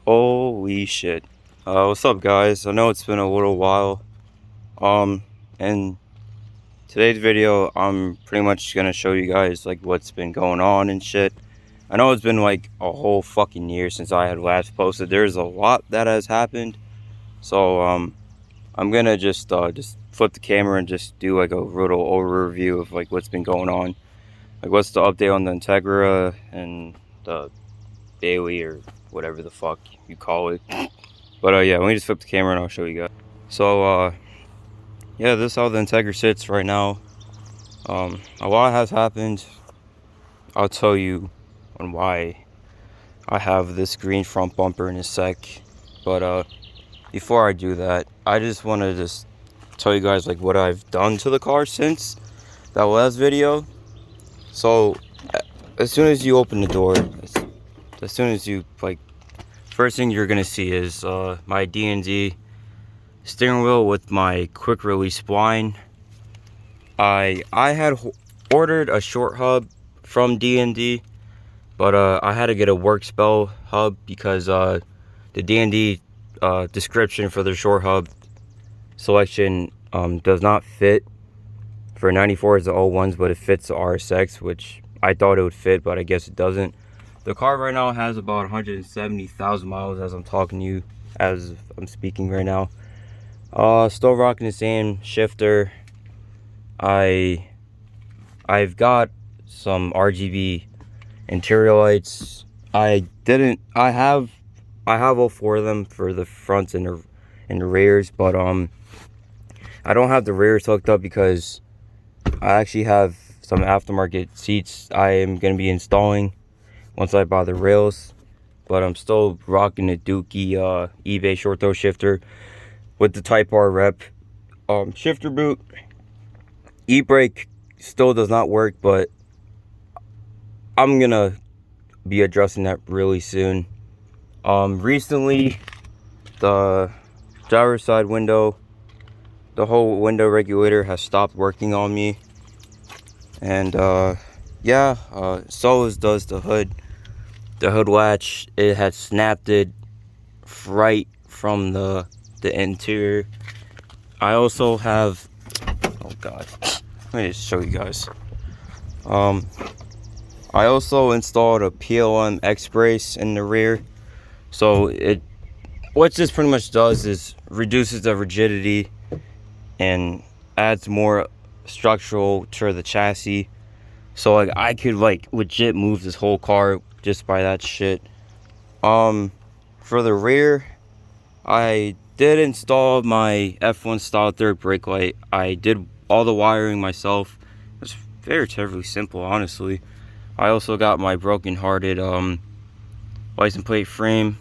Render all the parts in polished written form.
Holy shit. What's up, guys? I know it's been a little while. In today's video, I'm pretty much gonna show you guys like what's been going on and shit. I know it's been like a whole fucking year since I had last posted. There's a lot that has happened. So I'm gonna just flip the camera and just do like a little overview of like what's been going on. Like what's the update on the Integra and the daily or whatever the fuck you call it. But yeah, let me just flip the camera and I'll show you guys. So yeah, this is how the Integra sits right now. A lot has happened. I'll tell you on why I have this green front bumper in a sec. But before I do that, I just want to just tell you guys like what I've done to the car since that last video. So as soon as you open the door, as soon as you like, first thing you're gonna see is my D&D steering wheel with my quick release spline. I had ordered a short hub from D&D, but I had to get a work spell hub because the D&D description for the short hub selection does not fit for 94s the 01s, but it fits the RSX, which I thought it would fit, but I guess it doesn't. The car right now has about 170,000 miles as I'm talking to you, as I'm speaking right now. Still rocking the same shifter. I've got some RGB interior lights. I have all four of them for the fronts and the rears, but I don't have the rears hooked up because I actually have some aftermarket seats I am going to be installing once I buy the rails. But I'm still rocking the Dookie eBay short throw shifter with the Type R rep. Shifter boot, e-brake still does not work, but I'm gonna be addressing that really soon. Recently, the driver's side window, the whole window regulator has stopped working on me. And yeah, so does the hood. The hood latch, it had snapped it right from the interior. I also have, oh god, let me just show you guys. I also installed a PLM X brace in the rear. So what this pretty much does is reduces the rigidity and adds more structural to the chassis. So like I could like legit move this whole car just by that shit. For the rear, I did install my F1 style third brake light. I did all the wiring myself. It's very terribly simple, honestly. I also got my broken-hearted license plate frame.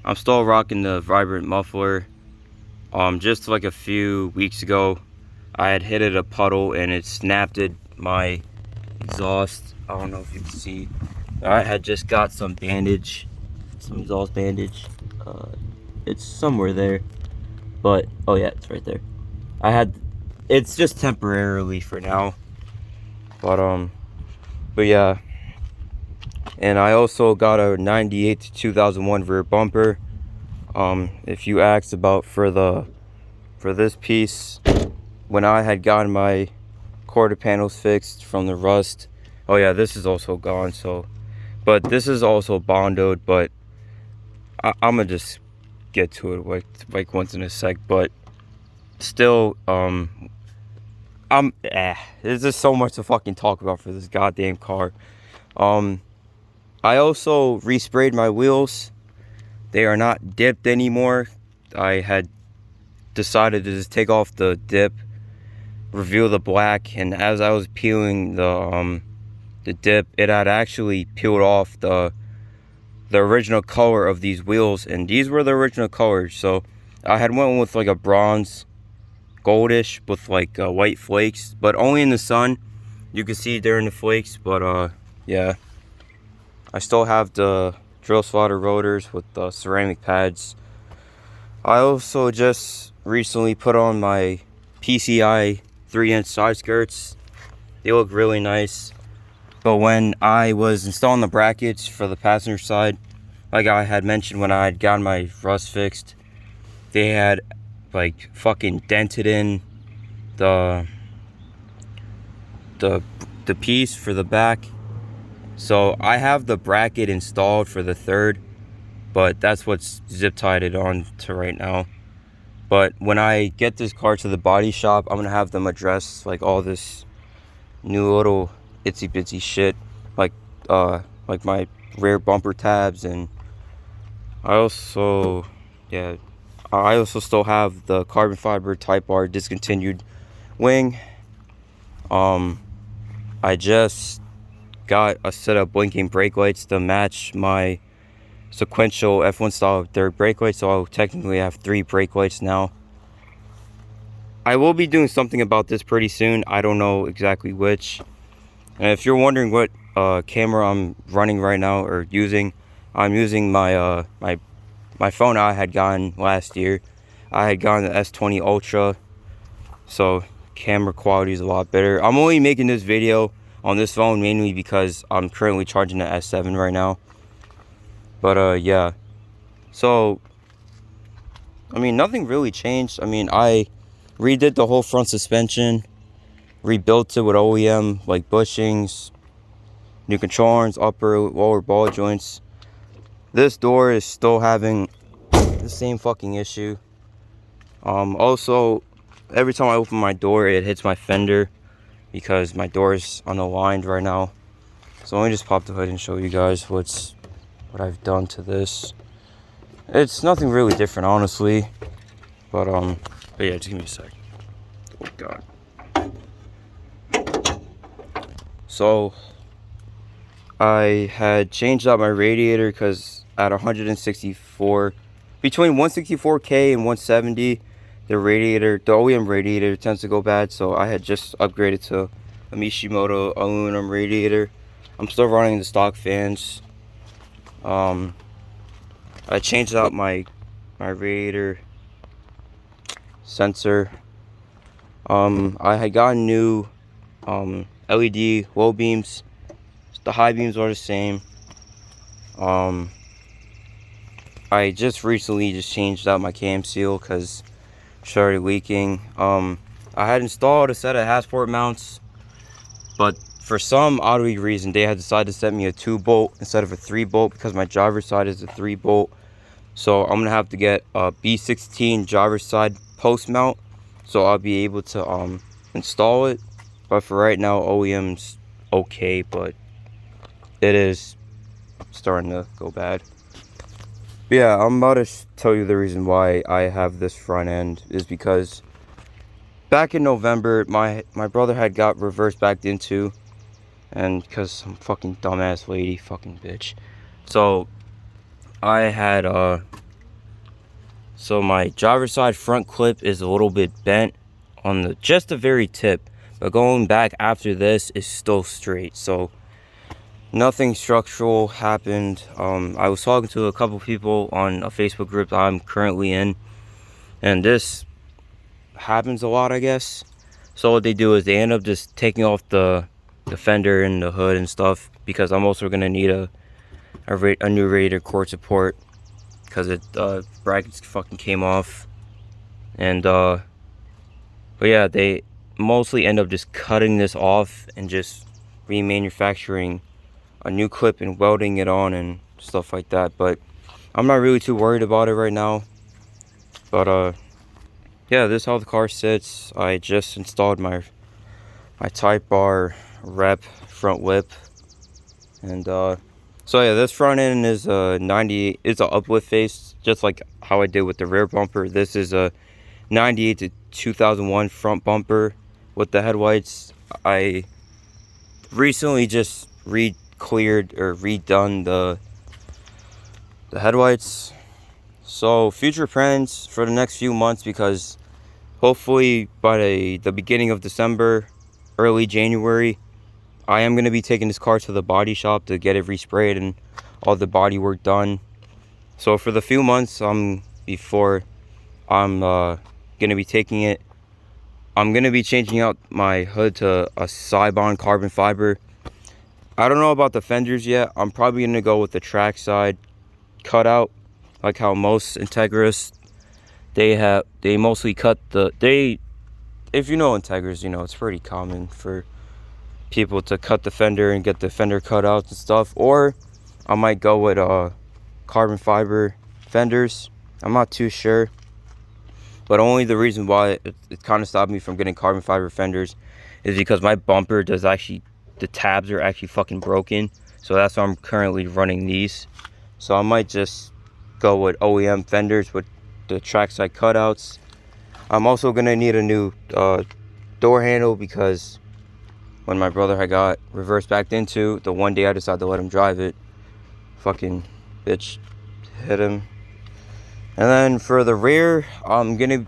I'm still rocking the vibrant muffler. Just like a few weeks ago, I had hit a puddle and it snapped my exhaust. I don't know if you can see. I had just got some bandage, some exhaust bandage. It's somewhere there, but oh yeah, it's right there. It's just temporarily for now, but yeah. And I also got a 98 to 2001 rear bumper. If you asked about for this piece, when I had gotten my quarter panels fixed from the rust, oh yeah, this is also gone. So, but this is also bondoed, but I'm gonna just get to it like once in a sec. But still, there's just so much to fucking talk about for this goddamn car. I also resprayed my wheels. They are not dipped anymore. I had decided to just take off the dip, reveal the black, and as I was peeling the dip, it had actually peeled off the original color of these wheels, and these were the original colors. So I had went with like a bronze goldish with like white flakes, but only in the sun you can see there in the flakes. But yeah, I still have the drill slaughter rotors with the ceramic pads. I also just recently put on my PCI 3-inch side skirts. They look really nice. But when I was installing the brackets for the passenger side, like I had mentioned when I had gotten my rust fixed, they had like fucking dented in the piece for the back. So I have the bracket installed for the third, but that's what's zip tied it on to right now. But when I get this car to the body shop, I'm gonna have them address like all this new little itsy bitsy shit, like my rear bumper tabs, and I also still have the carbon fiber Type R discontinued wing. I just got a set of blinking brake lights to match my sequential F1 style third brake light, so I'll technically have 3 brake lights now. I will be doing something about this pretty soon. I don't know exactly which. And if you're wondering what camera I'm running right now or using, I'm using my my phone I had gotten last year. I had gotten the S20 Ultra, so camera quality is a lot better. I'm only making this video on this phone mainly because I'm currently charging the S7 right now. But yeah, so I mean, nothing really changed. I mean, I redid the whole front suspension, rebuilt it with OEM like bushings, new control arms, upper lower ball joints. This door is still having the same fucking issue. Also, every time I open my door, it hits my fender because my door is unaligned right now. So let me just pop the hood and show you guys what I've done to this. It's nothing really different, honestly. But yeah, just give me a sec. Oh god. So I had changed out my radiator because at 164, between 164K and 170, the OEM radiator tends to go bad. So I had just upgraded to a Mishimoto aluminum radiator. I'm still running the stock fans. I changed out my radiator sensor. I had gotten new LED low beams. The high beams are the same. I just recently changed out my cam seal because it started leaking. I had installed a set of Hasport mounts, but for some odd reason they had decided to send me a 2-bolt instead of a 3-bolt because my driver's side is a 3-bolt. So I'm gonna have to get a B16 driver's side post mount, so I'll be able to install it. But for right now, OEM's okay, but it is starting to go bad. But yeah, I'm about to tell you the reason why I have this front end is because back in November, my brother had got reverse backed into, and because some fucking dumbass lady, fucking bitch. So I had so my driver's side front clip is a little bit bent on just the very tip, but going back after this is still straight. So nothing structural happened. I was talking to a couple people on a Facebook group that I'm currently in, and this happens a lot, I guess. So what they do is they end up just taking off the fender and the hood and stuff, because I'm also gonna need a new radiator cord support because brackets fucking came off. And but yeah, they mostly end up just cutting this off and just remanufacturing a new clip and welding it on and stuff like that. But I'm not really too worried about it right now. But yeah, this is how the car sits. I just installed my Type R rep front lip, and so yeah, this front end is a 98. It's an uplift face, just like how I did with the rear bumper. This is a 98 to 2001 front bumper with the headlights. I recently just cleared or redone the headlights. So future plans for the next few months, because hopefully by the beginning of December, early January, I am going to be taking this car to the body shop to get it resprayed and all the body work done. So for the few months before I'm going to be taking it, I'm going to be changing out my hood to a Cybon carbon fiber. I don't know about the fenders yet. I'm probably going to go with the track side cutout, like how most Integras, they mostly cut if you know Integras, you know it's pretty common for people to cut the fender and get the fender cutouts and stuff. Or I might go with carbon fiber fenders. I'm not too sure, but only the reason why it kind of stopped me from getting carbon fiber fenders is because my bumper the tabs are actually fucking broken. So that's why I'm currently running these. So I might just go with OEM fenders with the trackside cutouts. I'm also gonna need a new door handle, because when my brother had got reverse backed into, the one day I decided to let him drive it, fucking bitch hit him. And then for the rear, I'm gonna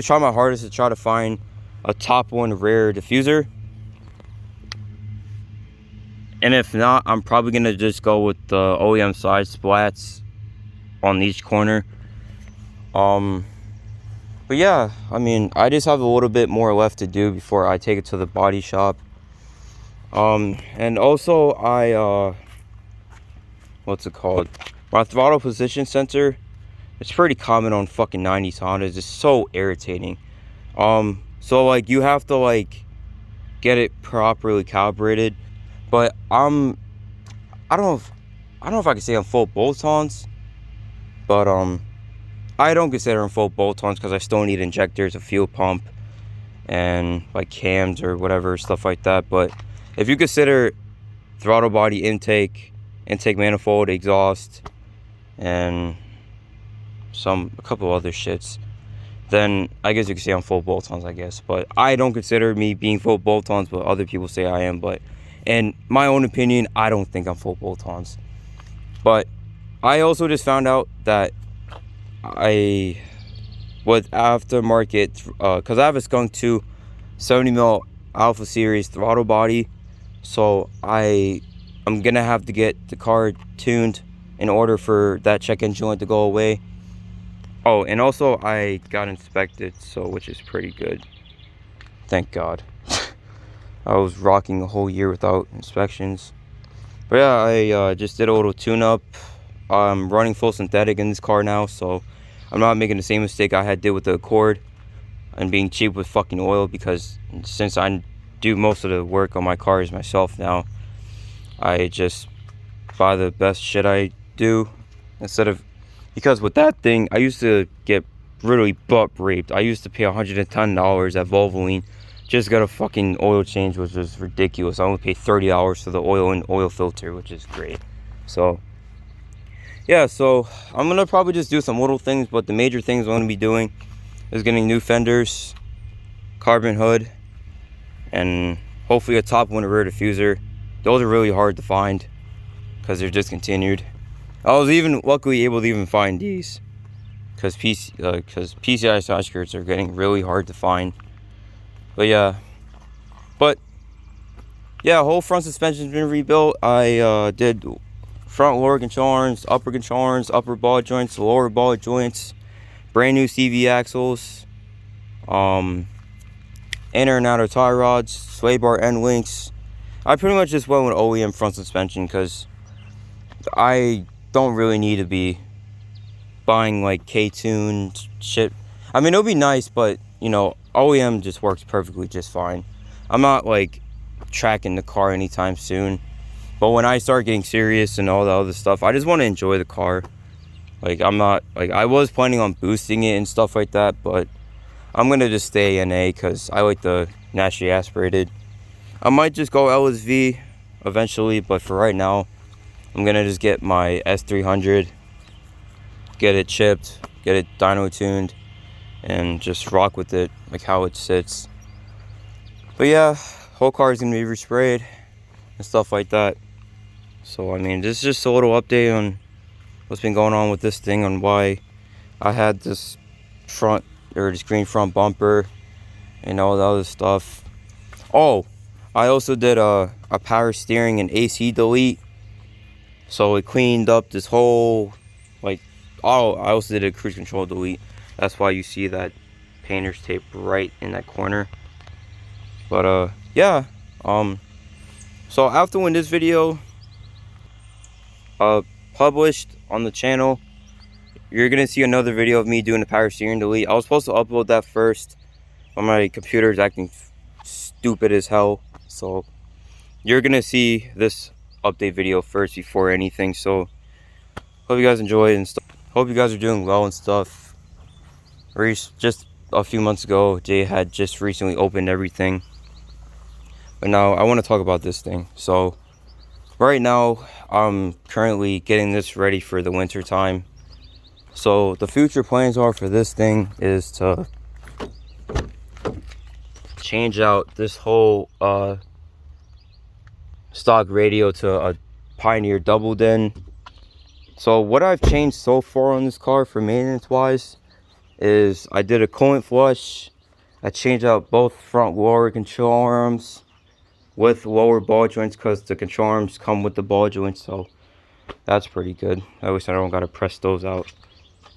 try my hardest to try to find a top one rear diffuser. And if not, I'm probably gonna just go with the OEM side splats on each corner. But yeah, I mean, I just have a little bit more left to do before I take it to the body shop. And also what's it called? My throttle position sensor, it's pretty common on fucking 90s Hondas. It's so irritating. So like you have to like get it properly calibrated. But I don't know if I can say I'm full bolt-ons, but I don't consider them full bolt-ons because I still need injectors, a fuel pump, and like cams or whatever, stuff like that. But if you consider throttle body, intake manifold, exhaust, and a couple other shits, then I guess you could say I'm full bolt-ons, I guess. But I don't consider me being full bolt-ons, but other people say I am. But in my own opinion, I don't think I'm full bolt-ons. But I also just found out that with aftermarket, because I have a Skunk 2 70mm Alpha Series throttle body, so I'm gonna have to get the car tuned in order for that check engine light to go away. Oh, and also I got inspected, so which is pretty good, thank God. I was rocking a whole year without inspections. But yeah, I just did a little tune-up. I'm running full synthetic in this car now, so I'm not making the same mistake I did with the Accord and being cheap with fucking oil, because since I do most of the work on my cars myself now, I just buy the best shit I do instead of, because with that thing I used to get really butt raped. I used to pay $110 at Volvoline just got a fucking oil change, which was ridiculous. I only paid $30 for the oil and oil filter, which is great. So yeah, so I'm gonna probably just do some little things, but the major things I'm gonna be doing is getting new fenders, carbon hood, and hopefully a top one rear diffuser. Those are really hard to find because they're discontinued. I was even luckily able to even find these because PCI side skirts are getting really hard to find. But yeah, whole front suspension's been rebuilt. I did front lower control arms, upper control arms, upper ball joints, lower ball joints, brand new CV axles, inner and outer tie rods, sway bar end links. I pretty much just went with OEM front suspension because I don't really need to be buying like K-tune shit. I mean, it'll be nice, but you know, OEM just works perfectly just fine. I'm not like tracking the car anytime soon, but when I start getting serious and all the other stuff, I just want to enjoy the car. Like, I'm not like, I was planning on boosting it and stuff like that, but I'm gonna just stay NA because I like the naturally aspirated. I might just go LSV eventually, but for right now I'm gonna just get my S300, get it chipped, get it dyno tuned, and just rock with it like how it sits. But yeah, whole car is gonna be resprayed and stuff like that. So I mean, this is just a little update on what's been going on with this thing, on why I had this green front bumper and all the other stuff. Oh, I also did a power steering and AC delete, so it cleaned up this whole, like, oh, I also did a cruise control delete. That's why you see that painter's tape right in that corner. But yeah, so after when this video, published on the channel, you're gonna see another video of me doing the power steering delete. I was supposed to upload that first, but my computer is acting stupid as hell. So you're gonna see this update video first before anything. So hope you guys enjoy and stuff. Hope you guys are doing well and stuff. Just a few months ago, Jay had just recently opened everything. But now I want to talk about this thing. So right now I'm currently getting this ready for the winter time. So the future plans are for this thing is to change out this whole stock radio to a Pioneer double din. So what I've changed so far on this car for maintenance wise is I did a coolant flush. I changed out both front lower control arms with lower ball joints because the control arms come with the ball joints, so that's pretty good. At least I don't gotta press those out.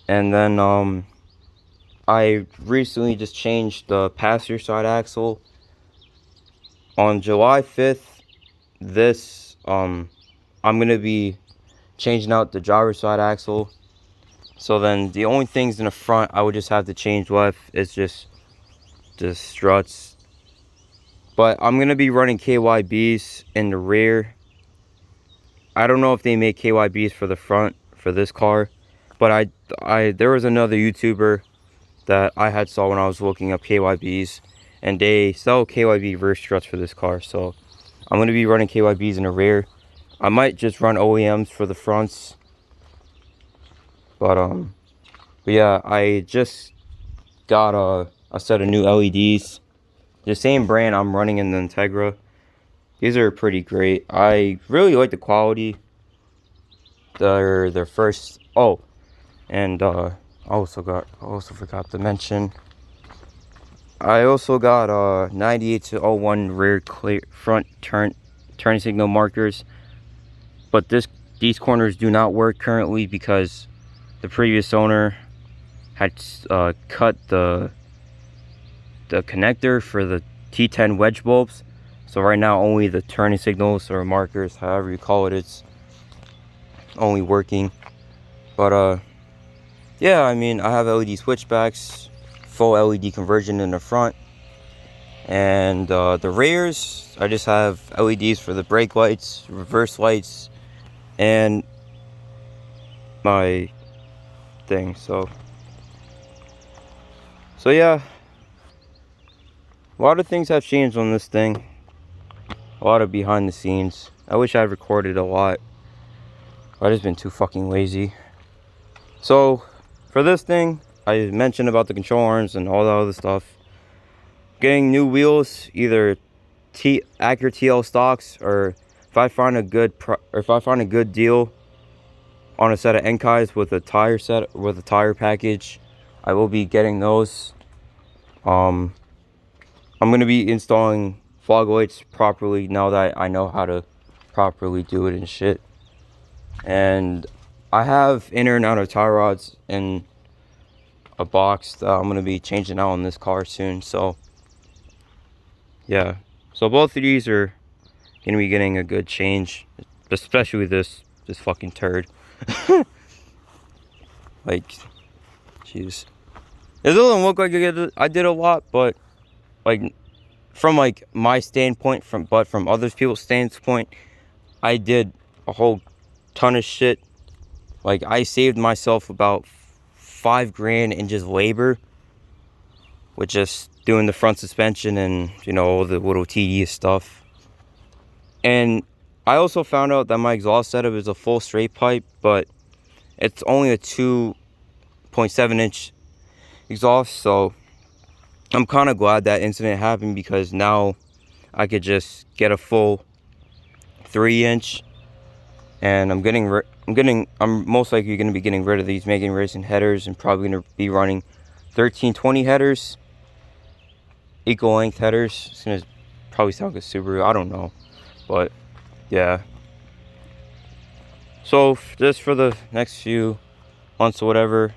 And then I recently just changed the passenger side axle. On July 5th, I'm gonna be changing out the driver's side axle. So then the only things in the front I would just have to change left is just the struts. But I'm gonna be running KYBs in the rear. I don't know if they make KYBs for the front for this car, but there was another YouTuber that I had saw when I was looking up KYBs, and they sell KYB rear struts for this car. So I'm gonna be running KYBs in the rear. I might just run OEMs for the fronts, but yeah, I just got a set of new LEDs. The same brand I'm running in the Integra. These are pretty great. I really like the quality. They're first. Oh, and I also forgot to mention. I also got 98 to 01 rear clear front turn signal markers, but these corners do not work currently because the previous owner had cut the connector for the T10 wedge bulbs. So right now only the turning signals or markers, however you call it, it's only working. But yeah, I mean, I have LED switchbacks, full LED conversion in the front, and the rears I just have LEDs for the brake lights, reverse lights, and my thing. So yeah, a lot of things have changed on this thing. A lot of behind the scenes. I wish I had recorded a lot. I've just been too fucking lazy. So for this thing, I mentioned about the control arms and all that other stuff. Getting new wheels, either Acura TL stocks, or if I find a good deal on a set of Enkais with a tire package, I will be getting those. I'm going to be installing fog lights properly now that I know how to properly do it and shit. And I have inner and outer tie rods in a box that I'm going to be changing out on this car soon. So yeah, so both of these are going to be getting a good change, especially this fucking turd. Like, jeez, it doesn't look like I did a lot, but like from like my standpoint, from other people's standpoint, I did a whole ton of shit. Like, I saved myself about $5 grand in just labor with just doing the front suspension and, you know, all the little tedious stuff. And I also found out that my exhaust setup is a full straight pipe, but it's only a 2.7 inch exhaust. So I'm kind of glad that incident happened, because now I could just get a full 3 inch. And I'm most likely going to be getting rid of these Megan Racing headers, and probably going to be running 1320 headers, equal length headers. It's going to probably sound like a Subaru, I don't know, but yeah. So just for the next few months or whatever,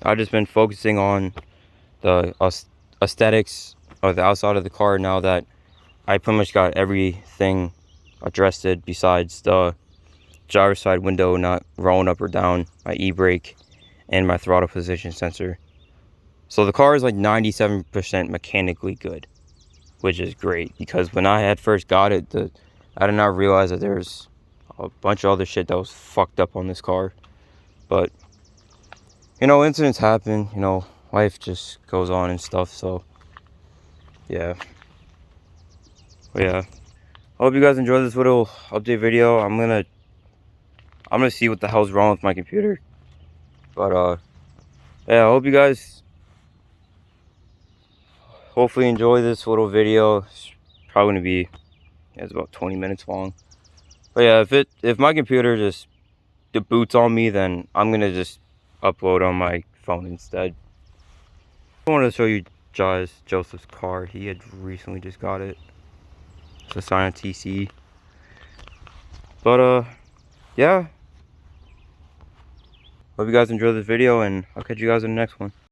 I've just been focusing on the aesthetics of the outside of the car, now that I pretty much got everything addressed besides the driver's side window not rolling up or down, my e-brake, and my throttle position sensor. So the car is like 97% mechanically good, which is great, because when I had first got it, I did not realize that there's a bunch of other shit that was fucked up on this car. But you know, incidents happen, you know, life just goes on and stuff. So yeah. But yeah, I hope you guys enjoyed this little update video. I'm gonna see what the hell's wrong with my computer. But yeah, I hope you guys hopefully enjoy this little video. It's probably gonna be, yeah, it's about 20 minutes long. But yeah, if my computer just boots on me, then I'm gonna just upload on my phone instead. I wanted to show you guys Joseph's car. He had recently just got it. It's a Scion TC. But yeah, hope you guys enjoyed this video, and I'll catch you guys in the next one.